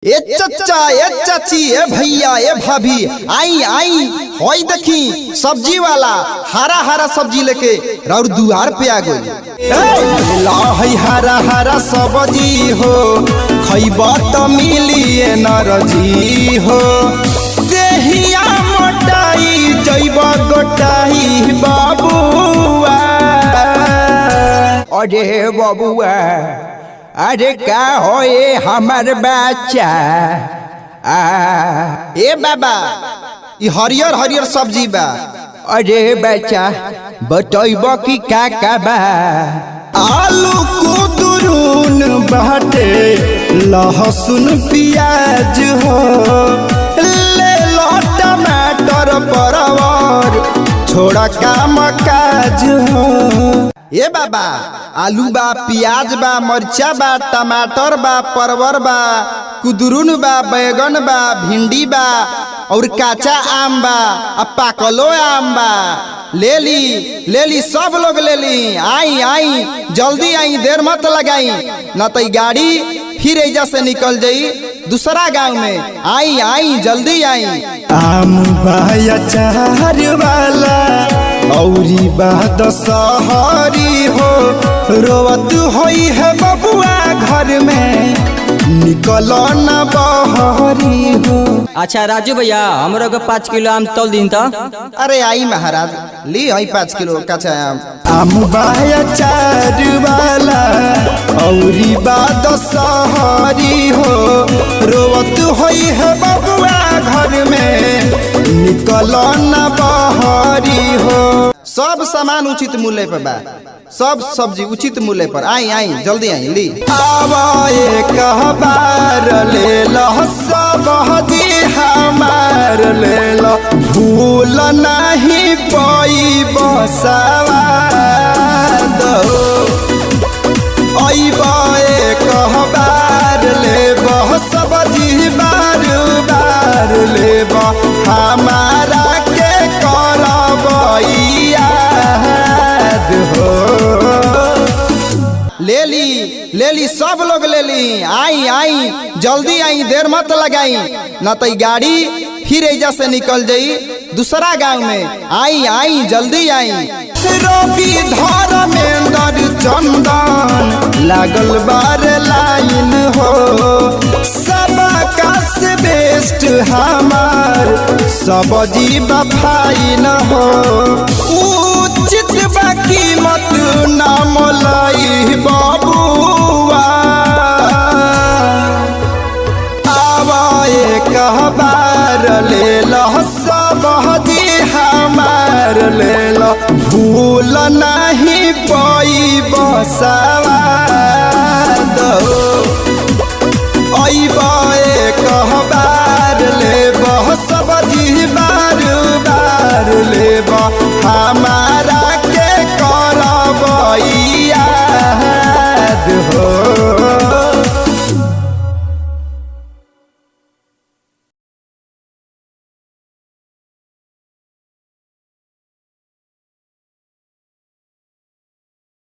ए चचा ए चाची ए भैया ए भाभी आई आई होई देखी सब्जी वाला हरा हरा सब्जी लेके और दुआर पे आ गई। लाई हरा हरा सब्जी हो खइब त मिली एनर्जी हो देहिया मोटाई जइब गोटाई बाबुआ। अरे बाबुआ अरे का हो ये हमार बच्चा ए बाबा ये हरियर हरियर सब्जी बा। अरे बच्चा बतइब कि का बा। आलू कुदरून बाटे लहसुन प्याज हो ले लो टमाटर परवर छोड़ा काम काज हो। ए बाबा आलू बा प्याज बा मरचा बा टमाटर बा परवर बा कुदरून बा बैगन बा भिंडी बा और काचा आम बा पाकलो आम बा। ले ली सब लोग ले ली। आई आई जल्दी आई देर मत लगाई न तो गाड़ी फिर एजा से निकल जाई दूसरा गांव में। आई आई जल्दी आई। आम बाया चार वाला औरी बात सहरी हो रोवत होई है बबुआ घर में निकल न बहरी हो। अच्छा राजू भैया हमरो को 5 किलो आम तौल दिन तो। अरे आई महाराज ली आई 5 किलो कच्चा आम बाया चार वाला औरी बात सहरी हो रोवत होई है बबुआ घर में निकल न बहरी हो। सब सामान उचित मूल्य पर बा सब सब्जी उचित मूल्य पर। आई आई जल्दी आई ली। आवाए कहबार ले लो सब्जी हमार ले लो भूल नहीं पाई बसवाद आवाए कहबार ले बह सब्जी बार बार ले हमारा के करबैया हो। ले ली सब लोग ले ली। आई आई जल्दी आई देर मत लगाई न तो गाड़ी फिर एजा से निकल जाई दूसरा गांव में। आई आई जल्दी आई। रवि धर्मेंद्र चंदन लागल बार लाइन हो सबका से बेस्ट हमार सब्जी बफाइन हो उचित बा कीमत नाम लाई बाबुआ। आवाए कहबार ले लो सब्जी हमार ले लो भूल नहीं पाई